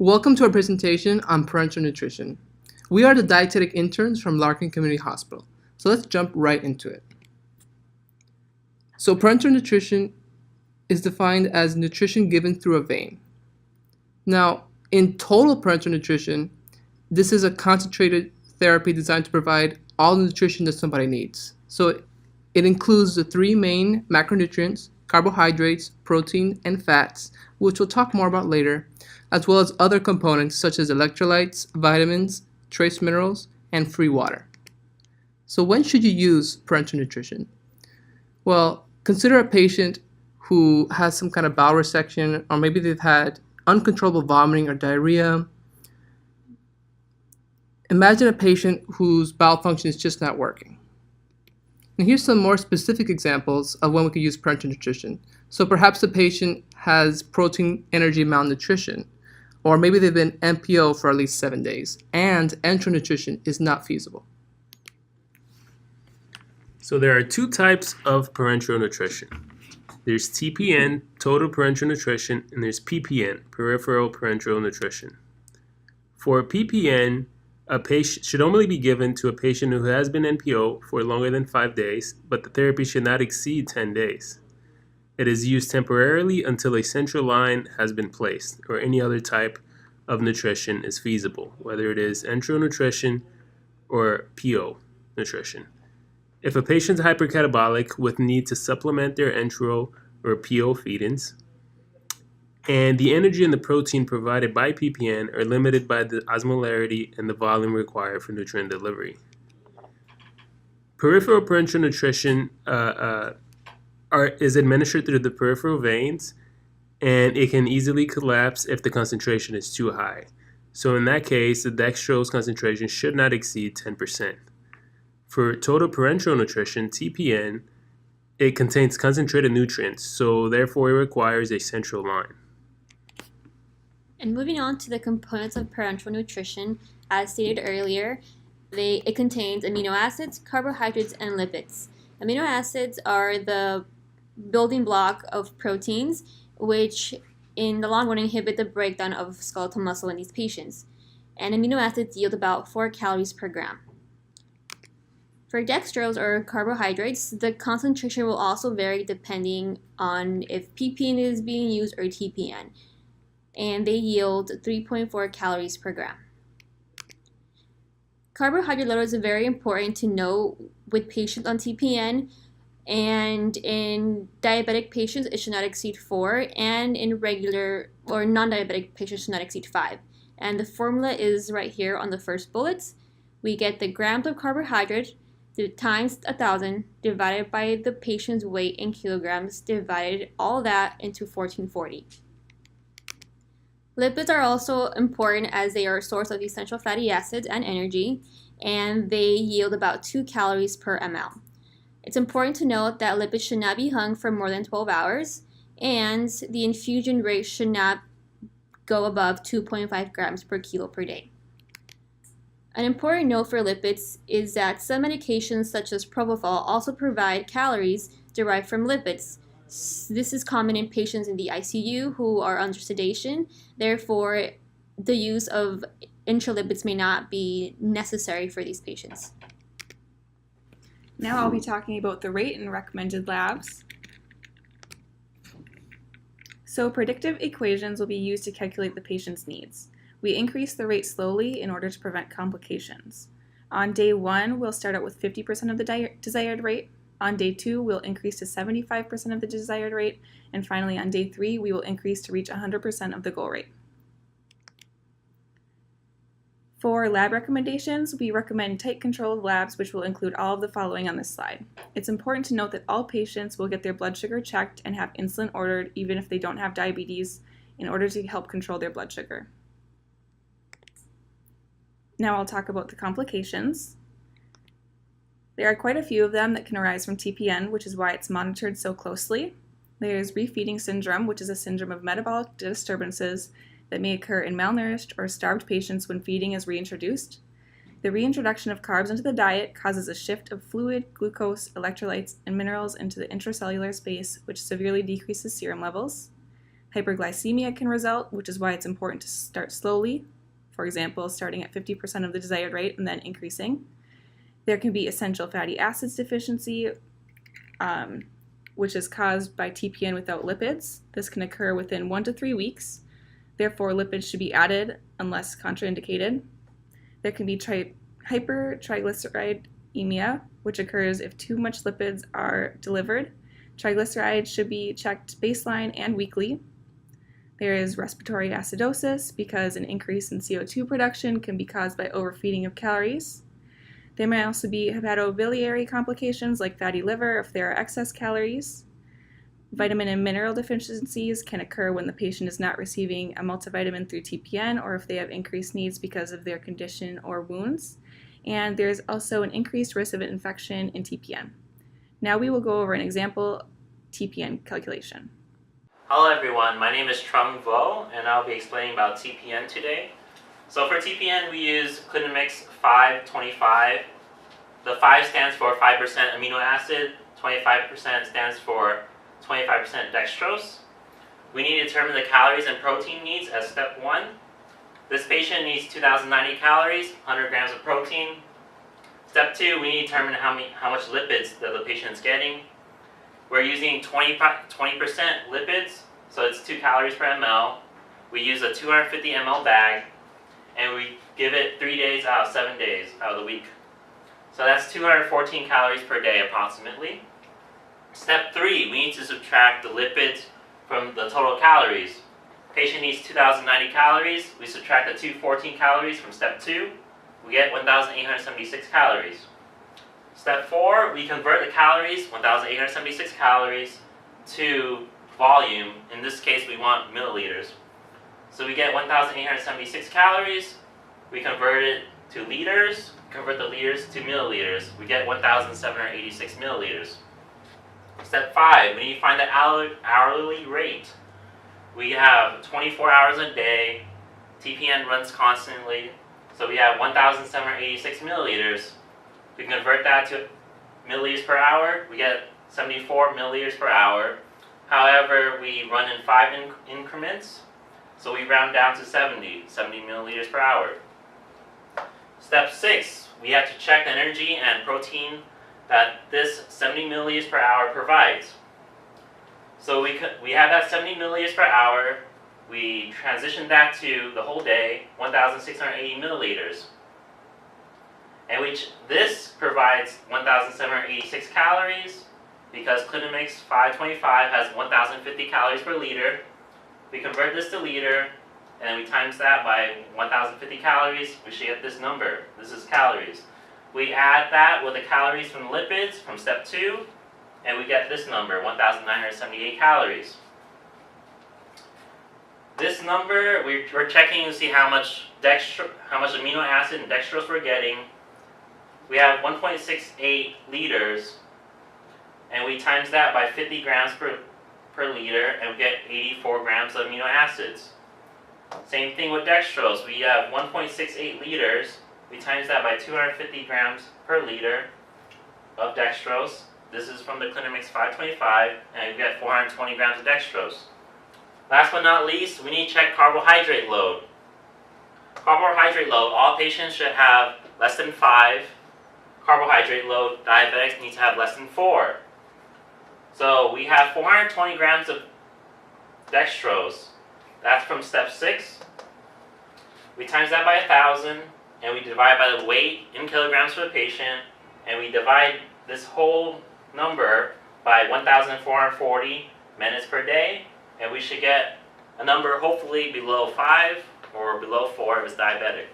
Welcome to our presentation on parental nutrition. We are the Dietetic Interns from Larkin Community Hospital, so let's jump right into it. So parental nutrition is defined as nutrition given through a vein. Now, in total parental nutrition, this is a concentrated therapy designed to provide all the nutrition that somebody needs. So it includes the three main macronutrients: carbohydrates, protein, and fats, which we'll talk more about later, as well as other components such as electrolytes, vitamins, trace minerals, and free water. So when should you use parental nutrition? Well, consider a patient who has some kind of bowel resection, or maybe they've had uncontrollable vomiting or diarrhea. Imagine a patient whose bowel function is just not working. And here's some more specific examples of when we could use parental nutrition. So perhaps the patient has protein energy malnutrition, or maybe they've been NPO for at least 7 days, and enteral nutrition is not feasible. So there are two types of parenteral nutrition. There's TPN, total parenteral nutrition, and there's PPN, peripheral parenteral nutrition. For PPN, a patient should only be given to a patient who has been NPO for longer than 5 days, but the therapy should not exceed 10 days. It is used temporarily until a central line has been placed, or any other type of nutrition is feasible, whether it is enteral nutrition or PO nutrition. If a patient is hypercatabolic with need to supplement their enteral or PO feedings, and the energy and the protein provided by PPN are limited by the osmolarity and the volume required for nutrient delivery. Peripheral parenteral nutrition is administered through the peripheral veins, and it can easily collapse if the concentration is too high. So in that case, the dextrose concentration should not exceed 10%. For total parenteral nutrition, TPN, it contains concentrated nutrients, so therefore it requires a central line. And moving on to the components of parenteral nutrition, as stated earlier, it contains amino acids, carbohydrates, and lipids. Amino acids are the building block of proteins, which in the long run inhibit the breakdown of skeletal muscle in these patients. And amino acids yield about 4 calories per gram. For dextrose or carbohydrates, the concentration will also vary depending on if PPN is being used or TPN, and they yield 3.4 calories per gram. Carbohydrate level is very important to know with patients on TPN, and in diabetic patients it should not exceed 4, and in regular or non-diabetic patients should not exceed 5. And the formula is right here on the first bullet. We get the grams of carbohydrate times 1,000 divided by the patient's weight in kilograms, divided all that into 1440. Lipids are also important as they are a source of essential fatty acids and energy, and they yield about 2 calories per ml. It's important to note that lipids should not be hung for more than 12 hours, and the infusion rate should not go above 2.5 grams per kilo per day. An important note for lipids is that some medications such as propofol also provide calories derived from lipids. This is common in patients in the ICU who are under sedation. Therefore, the use of intralipids may not be necessary for these patients. Now I'll be talking about the rate and recommended labs. So predictive equations will be used to calculate the patient's needs. We increase the rate slowly in order to prevent complications. On day 1, we'll start out with 50% of the desired rate. On day 2, we'll increase to 75% of the desired rate. And finally, on day 3, we will increase to reach 100% of the goal rate. For lab recommendations, we recommend tight control of labs, which will include all of the following on this slide. It's important to note that all patients will get their blood sugar checked and have insulin ordered even if they don't have diabetes in order to help control their blood sugar. Now I'll talk about the complications. There are quite a few of them that can arise from TPN, which is why it's monitored so closely. There's refeeding syndrome, which is a syndrome of metabolic disturbances that may occur in malnourished or starved patients when feeding is reintroduced. The reintroduction of carbs into the diet causes a shift of fluid, glucose, electrolytes, and minerals into the intracellular space, which severely decreases serum levels. Hyperglycemia can result, which is why it's important to start slowly. For example, starting at 50% of the desired rate and then increasing. There can be essential fatty acids deficiency, which is caused by TPN without lipids. This can occur within 1 to 3 weeks. Therefore, lipids should be added unless contraindicated. There can be hypertriglyceridemia, which occurs if too much lipids are delivered. Triglycerides should be checked baseline and weekly. There is respiratory acidosis because an increase in CO2 production can be caused by overfeeding of calories. There may also be hepatobiliary complications like fatty liver if there are excess calories. Vitamin and mineral deficiencies can occur when the patient is not receiving a multivitamin through TPN or if they have increased needs because of their condition or wounds. And there's also an increased risk of infection in TPN. Now we will go over an example TPN calculation. Hello everyone, my name is Trung Vo and I'll be explaining about TPN today. So for TPN we use Clinomix 525. The 5 stands for 5% amino acid, 25% stands for 25% dextrose. We need to determine the calories and protein needs as step 1. This patient needs 2,090 calories, 100 grams of protein. Step 2, we need to determine how much lipids that the patient is getting. We're using 20% lipids, so it's 2 calories per ml. We use a 250 ml bag, and we give it 3 days out of 7 days out of the week. So that's 214 calories per day approximately. Step 3, we need to subtract the lipids from the total calories. Patient needs 2,090 calories. We subtract the 214 calories from step 2. We get 1,876 calories. Step 4, we convert the calories, 1,876 calories, to volume. In this case, we want milliliters. So we get 1,876 calories. We convert it to liters. Convert the liters to milliliters. We get 1,786 milliliters. Step 5, we need to find the hourly rate. We have 24 hours a day. TPN runs constantly. So we have 1,786 milliliters. We convert that to milliliters per hour. We get 74 milliliters per hour. However, we run in 5 increments. So we round down to 70 milliliters per hour. Step 6, we have to check the energy and protein that this 70 milliliters per hour provides. So we have that 70 milliliters per hour. We transition that to the whole day, 1,680 milliliters. And this provides 1,786 calories because Clinomix 525 has 1,050 calories per liter. We convert this to liter and we times that by 1,050 calories. We should get this number. This is calories. We add that with the calories from lipids from step 2 and we get this number, 1,978 calories. This number, we're checking to see how much amino acid and dextrose we're getting. We have 1.68 liters, and we times that by 50 grams per liter, and we get 84 grams of amino acids. Same thing with dextrose. We have 1.68 liters. We times that by 250 grams per liter of dextrose. This is from the Clinomix 525, and we get 420 grams of dextrose. Last but not least, we need to check carbohydrate load. Carbohydrate load, all patients should have less than 5. Carbohydrate load, diabetics need to have less than 4. So we have 420 grams of dextrose. That's from step 6. We times that by 1,000, and we divide by the weight in kilograms for the patient, and we divide this whole number by 1,440 minutes per day, and we should get a number hopefully below 5 or below 4 if it's diabetic.